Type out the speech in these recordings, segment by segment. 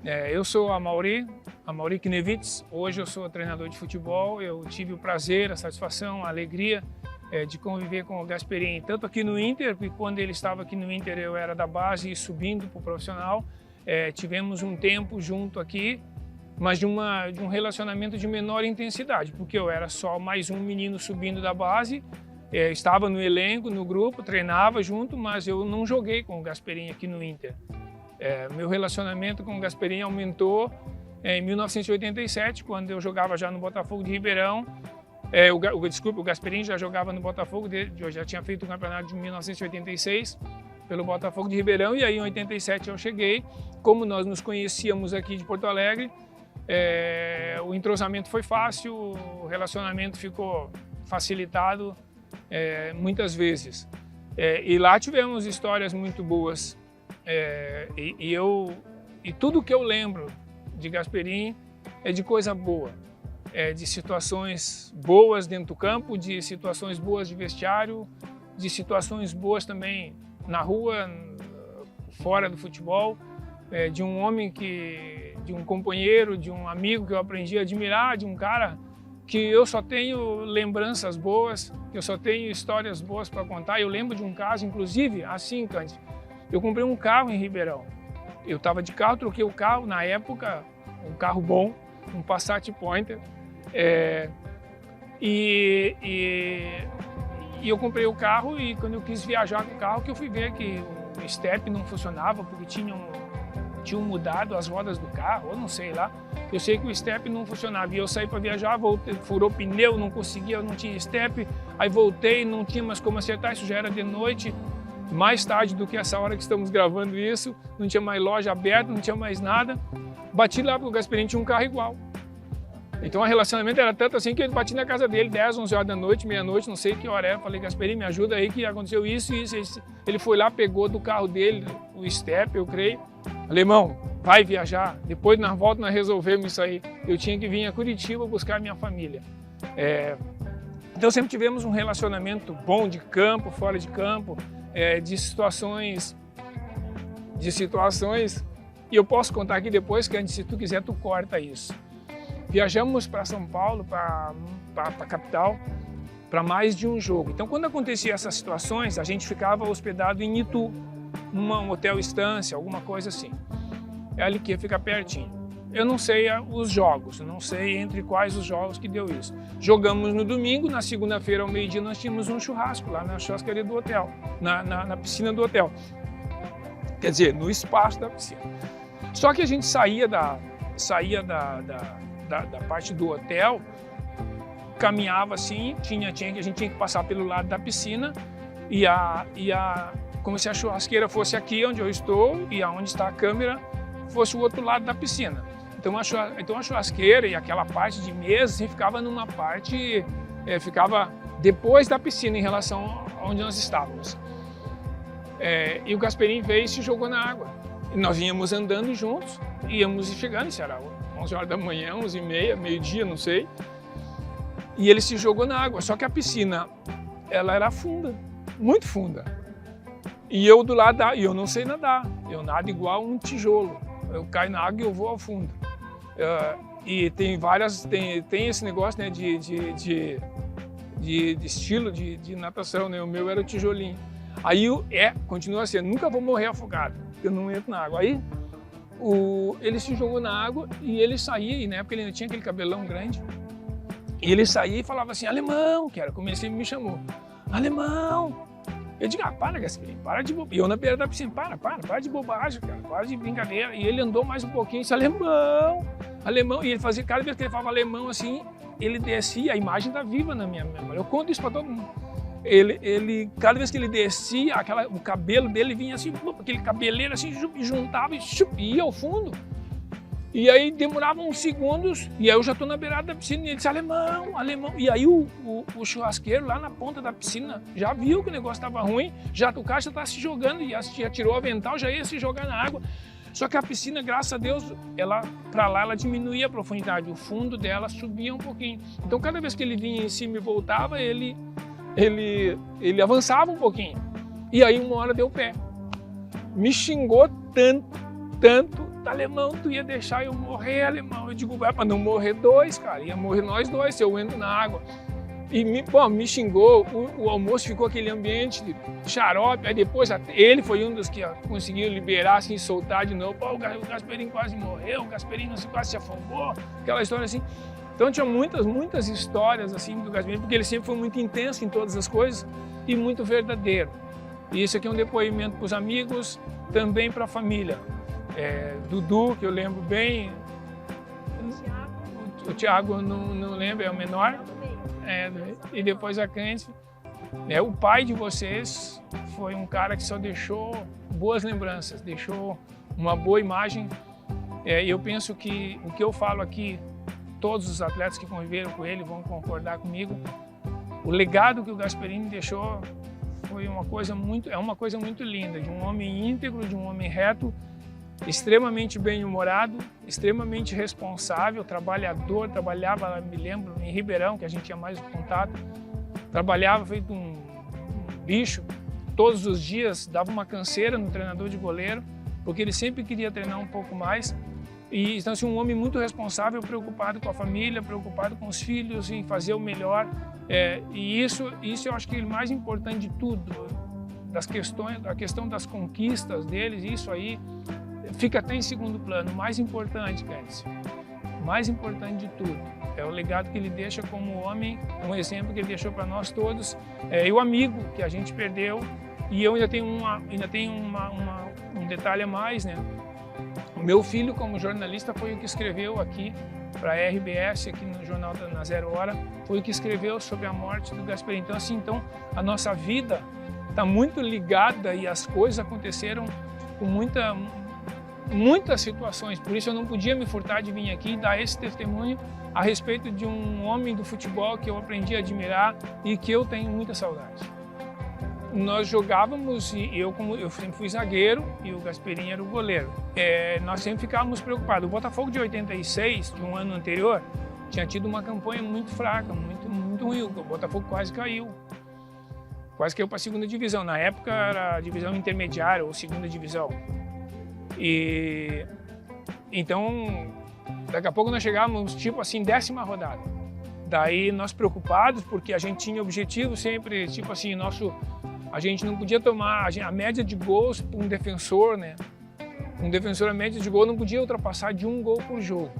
Eu sou a Mauri Knevitz. Hoje eu sou treinador de futebol. Eu tive o prazer, a satisfação, a alegria de conviver com o Gasperini, tanto aqui no Inter, porque quando ele estava aqui no Inter eu era da base e subindo para o profissional. Tivemos um tempo junto aqui, mas de um relacionamento de menor intensidade, porque eu era só mais um menino subindo da base, estava no elenco, no grupo, treinava junto, mas eu não joguei com o Gasperini aqui no Inter. Meu relacionamento com o Gasperini aumentou em 1987, quando eu jogava já no Botafogo de Ribeirão. O Gasperini já jogava no Botafogo, eu já tinha feito o campeonato de 1986 pelo Botafogo de Ribeirão, e aí em 87 eu cheguei. Como nós nos conhecíamos aqui de Porto Alegre, o entrosamento foi fácil, o relacionamento ficou facilitado muitas vezes. E lá tivemos histórias muito boas. E tudo que eu lembro de Gasperini é de coisa boa, de situações boas dentro do campo, de situações boas de vestiário, de situações boas também na rua, fora do futebol, de um homem de um companheiro, de um amigo que eu aprendi a admirar, de um cara que eu só tenho lembranças boas, que eu só tenho histórias boas para contar. Eu lembro de um caso, inclusive, assim, Cândido. Eu comprei um carro em Ribeirão. Eu estava de carro, troquei o carro, na época, um carro bom, um Passat Pointer. E eu comprei o carro, e quando eu quis viajar com o carro, que eu fui ver que o step não funcionava, porque tinham mudado as rodas do carro, eu não sei lá. Eu sei que o step não funcionava, e eu saí para viajar, voltei, furou pneu, não conseguia, não tinha step. Aí voltei, não tinha mais como acertar, isso já era de noite. Mais tarde do que essa hora que estamos gravando isso, não tinha mais loja aberta, não tinha mais nada. Bati lá porque o Gasperini tinha um carro igual. Então o relacionamento era tanto assim que eu bati na casa dele 10, 11 horas da noite, meia-noite, não sei que hora era. Falei, Gasperini, me ajuda aí que aconteceu isso e isso. Ele foi lá, pegou do carro dele o step, eu creio. Falei, irmão, vai viajar, depois na volta nós resolvemos isso aí. Eu tinha que vir a Curitiba buscar minha família. Então sempre tivemos um relacionamento bom de campo, fora de campo. De situações, e eu posso contar aqui depois, que antes, se tu quiser, tu corta isso. Viajamos para São Paulo, para a capital, para mais de um jogo. Então, quando acontecia essas situações, a gente ficava hospedado em Itu, num hotel estância, alguma coisa assim. É ali que ia ficar pertinho. Eu não sei os jogos, não sei entre quais os jogos que deu isso. Jogamos no domingo, na segunda-feira ao meio-dia nós tínhamos um churrasco lá na churrascaria do hotel, na piscina do hotel. Quer dizer, no espaço da piscina. Só que a gente saía da parte do hotel, caminhava assim, a gente tinha que passar pelo lado da piscina como se a churrasqueira fosse aqui onde eu estou e aonde está a câmera fosse o outro lado da piscina. Então a churrasqueira e aquela parte de mesa assim, ficava numa parte, ficava depois da piscina em relação a onde nós estávamos. E o Gasperini veio e se jogou na água. E nós íamos andando juntos, íamos chegando, isso era 11 horas da manhã, 11h30, meio-dia, não sei. E ele se jogou na água, só que a piscina, ela era funda, muito funda. E eu do lado e eu não sei nadar, eu nado igual um tijolo. Eu caio na água e eu vou ao fundo. E tem esse negócio, né, de estilo de natação, né? O meu era o tijolinho. Aí continua sendo, nunca vou morrer afogado, eu não entro na água. Aí ele se jogou na água e ele saía, e na época ele ainda tinha aquele cabelão grande. E ele saía e falava assim, alemão, que era como ele sempre me chamou, alemão. Eu digo, para, Gasperini, para de bobagem. E eu na beira da piscina, para de bobagem, cara, para de brincadeira. E ele andou mais um pouquinho, disse, alemão. E ele fazia, cada vez que ele falava alemão assim, ele descia, a imagem tá viva na minha memória. Eu conto isso para todo mundo. Cada vez que ele descia, o cabelo dele vinha assim, aquele cabeleiro assim, juntava e ia ao fundo. E aí demorava uns segundos, e aí eu já estou na beirada da piscina, e ele disse, alemão. E aí o churrasqueiro lá na ponta da piscina já viu que o negócio estava ruim, o cara já estava se jogando, já tirou o avental, já ia se jogar na água. Só que a piscina, graças a Deus, para lá ela diminuía a profundidade, o fundo dela subia um pouquinho. Então cada vez que ele vinha em cima e voltava, ele avançava um pouquinho. E aí uma hora deu pé. Me xingou tanto, Alemão, tu ia deixar eu morrer, Alemão. Eu digo, vai para não morrer dois, cara, ia morrer nós dois se eu entro na água. E me xingou, o almoço ficou aquele ambiente de xarope, aí depois ele foi um dos que conseguiu liberar, assim, soltar de novo. Pô, o Gasperini quase morreu, o Gasperini quase se afogou, aquela história assim. Então tinha muitas histórias assim do Gasperini, porque ele sempre foi muito intenso em todas as coisas e muito verdadeiro. E isso aqui é um depoimento para os amigos, também para a família. Dudu, que eu lembro bem, o Thiago não lembro, é o menor. E depois a Cândice. O pai de vocês foi um cara que só deixou boas lembranças, deixou uma boa imagem. Eu penso que o que eu falo aqui, todos os atletas que conviveram com ele vão concordar comigo. O legado que o Gasperini deixou foi uma coisa muito linda, de um homem íntegro, de um homem reto, extremamente bem-humorado, extremamente responsável, trabalhador, trabalhava, me lembro, em Ribeirão, que a gente tinha mais contato, trabalhava feito um bicho, todos os dias dava uma canseira no treinador de goleiro, porque ele sempre queria treinar um pouco mais. E então, assim, um homem muito responsável, preocupado com a família, preocupado com os filhos, em fazer o melhor. E isso eu acho que é o mais importante de tudo, a questão das conquistas deles, isso aí fica até em segundo plano. O mais importante, Cândice, o mais importante de tudo é o legado que ele deixa como homem, um exemplo que ele deixou para nós todos, e o amigo que a gente perdeu. E eu ainda tenho um detalhe a mais, né? O meu filho, como jornalista, foi o que escreveu aqui para a RBS, aqui no Jornal na Zero Hora, foi o que escreveu sobre a morte do Gasperini. Então, assim, a nossa vida está muito ligada e as coisas aconteceram com muitas situações. Por isso eu não podia me furtar de vir aqui e dar esse testemunho a respeito de um homem do futebol que eu aprendi a admirar e que eu tenho muita saudade. Nós jogávamos, e eu sempre fui zagueiro e o Gasperini era o goleiro. Nós sempre ficávamos preocupados. O Botafogo de 86, de um ano anterior, tinha tido uma campanha muito fraca, muito ruim. O Botafogo quase caiu para a segunda divisão. Na época era a divisão intermediária ou segunda divisão. E então, daqui a pouco nós chegávamos, tipo assim, 10ª rodada. Daí nós preocupados, porque a gente tinha objetivo sempre, tipo assim, a gente não podia tomar a média de gols para um defensor, né? Um defensor, a média de gol não podia ultrapassar de 1 gol por jogo.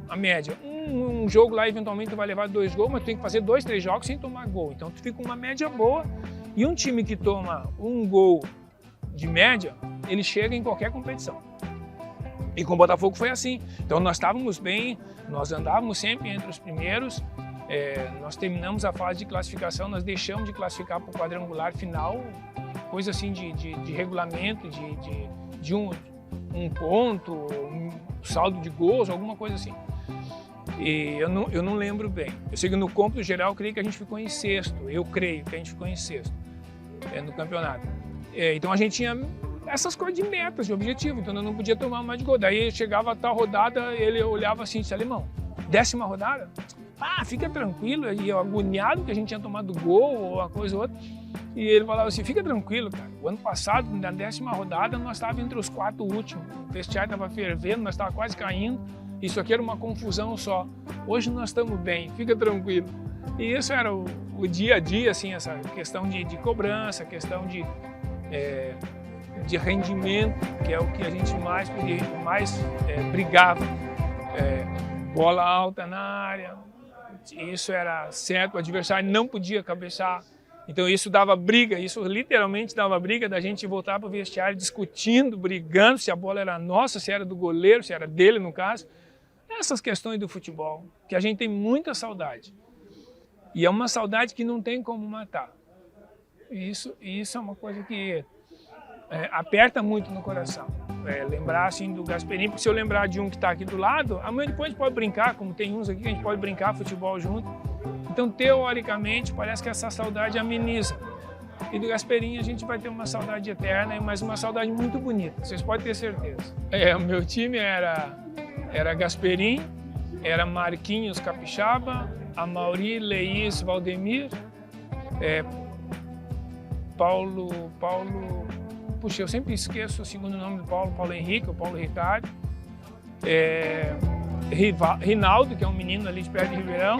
A média. Um jogo lá, eventualmente, tu vai levar 2 gols, mas tu tem que fazer 2, 3 jogos sem tomar gol. Então, tu fica com uma média boa. E um time que toma 1 gol de média, ele chega em qualquer competição. E com o Botafogo foi assim. Então, nós estávamos bem, nós andávamos sempre entre os primeiros. Nós terminamos a fase de classificação, nós deixamos de classificar para o quadrangular final, coisa assim de regulamento, de um ponto, um saldo de gols, alguma coisa assim. E eu não lembro bem. Eu sei que no cômputo geral, eu creio que a gente ficou em 6º, eu creio que a gente ficou em 6º no campeonato. Então a gente tinha essas coisas de metas, de objetivo, então eu não podia tomar mais de gol. Daí chegava a tal rodada, ele olhava assim e disse, Alemão, 10ª rodada? Fica tranquilo, e eu agoniado que a gente tinha tomado gol ou uma coisa ou outra. E ele falava assim, fica tranquilo, cara. O ano passado, na 10ª rodada, nós estávamos entre os 4 últimos. O vestiário estava fervendo, nós estávamos quase caindo. Isso aqui era uma confusão só. Hoje nós estamos bem, fica tranquilo. E isso era o dia a dia, assim, essa questão de cobrança, questão de rendimento, que é o que a gente mais brigava. Bola alta na área. Isso era certo, o adversário não podia cabeçar, então isso dava briga, isso literalmente dava briga da gente voltar para o vestiário discutindo, brigando se a bola era nossa, se era do goleiro, se era dele no caso. Essas questões do futebol, que a gente tem muita saudade, e é uma saudade que não tem como matar. Isso é uma coisa que aperta muito no coração. Lembrar assim do Gasperini, porque se eu lembrar de um que está aqui do lado, amanhã depois a gente pode brincar, como tem uns aqui que a gente pode brincar futebol junto. Então, teoricamente, parece que essa saudade ameniza. E do Gasperini a gente vai ter uma saudade eterna, mas uma saudade muito bonita, vocês podem ter certeza. O meu time era Gasperini, era Marquinhos Capixaba, Amaury, Leís, Valdemir, Paulo, puxa, eu sempre esqueço o segundo nome do Paulo Henrique, ou Paulo Ricardo, Rinaldo, que é um menino ali de perto de Ribeirão,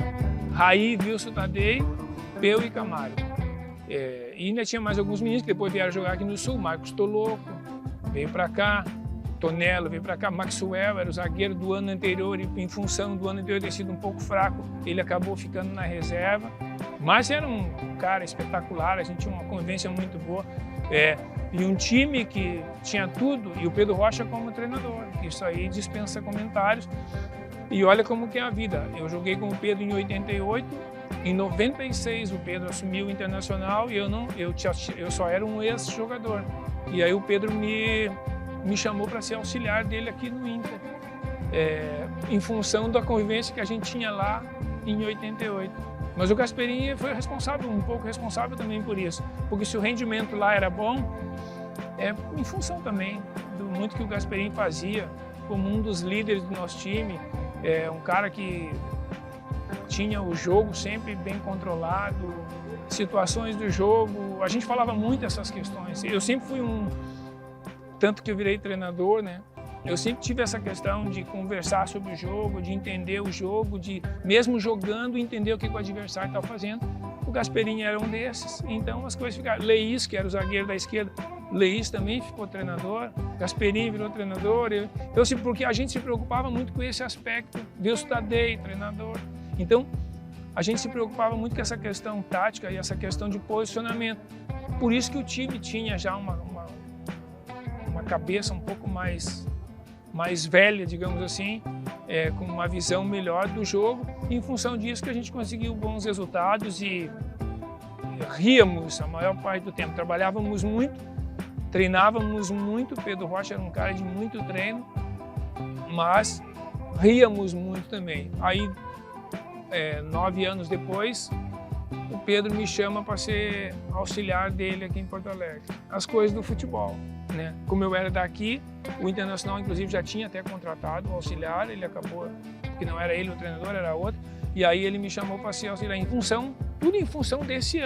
Raí, Wilson Tadei, Peu e Camargo. E ainda tinha mais alguns meninos que depois vieram jogar aqui no Sul. Marcos Toloco veio para cá, Tonelo veio para cá, Maxwell era o zagueiro do ano anterior e em função do ano anterior ter sido um pouco fraco, ele acabou ficando na reserva. Mas era um cara espetacular, a gente tinha uma convivência muito boa. E um time que tinha tudo, e o Pedro Rocha como treinador, isso aí dispensa comentários. E olha como que é a vida. Eu joguei com o Pedro em 88, em 96 o Pedro assumiu o Internacional e eu só era um ex-jogador. E aí o Pedro me chamou para ser auxiliar dele aqui no Inter, em função da convivência que a gente tinha lá em 88. Mas o Gasperini foi um pouco responsável também por isso, porque se o rendimento lá era bom, em função também do muito que o Gasperini fazia, como um dos líderes do nosso time, um cara que tinha o jogo sempre bem controlado, situações do jogo, a gente falava muito dessas questões. Eu sempre fui tanto que eu virei treinador, né? Eu sempre tive essa questão de conversar sobre o jogo, de entender o jogo, de mesmo jogando entender o que o adversário estava fazendo. O Gasperini era um desses, então as coisas ficaram. Leís, que era o zagueiro da esquerda, Leís também ficou treinador, Gasperini virou treinador. Porque a gente se preocupava muito com esse aspecto. Wilson Tadei, treinador. Então, a gente se preocupava muito com essa questão tática e essa questão de posicionamento. Por isso que o time tinha já uma cabeça um pouco mais velha, digamos assim, com uma visão melhor do jogo. E em função disso que a gente conseguiu bons resultados e ríamos a maior parte do tempo. Trabalhávamos muito, treinávamos muito. Pedro Rocha era um cara de muito treino, mas ríamos muito também. Aí, 9 anos depois, o Pedro me chama para ser auxiliar dele aqui em Porto Alegre. As coisas do futebol, né? Como eu era daqui, o Internacional inclusive já tinha até contratado o auxiliar, ele acabou, porque não era ele o treinador, era outro, e aí ele me chamou para ser auxiliar, tudo em função desse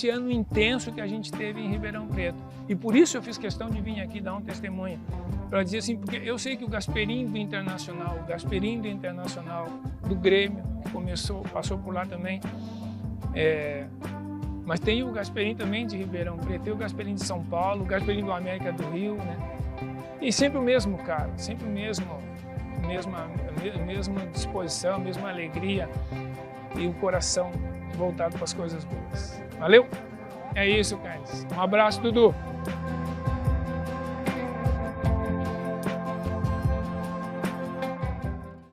ano intenso que a gente teve em Ribeirão Preto. E por isso eu fiz questão de vir aqui dar um testemunho, para dizer assim, porque eu sei que o Gasperini do Internacional, do Grêmio, que passou por lá também, mas tem o Gasperini também de Ribeirão Preto, tem o Gasperini de São Paulo, o Gasperini do América do Rio, né? E sempre o mesmo cara, sempre a mesma disposição, a mesma alegria e o coração voltado para as coisas boas. Valeu? É isso, Carlos. Um abraço, Dudu.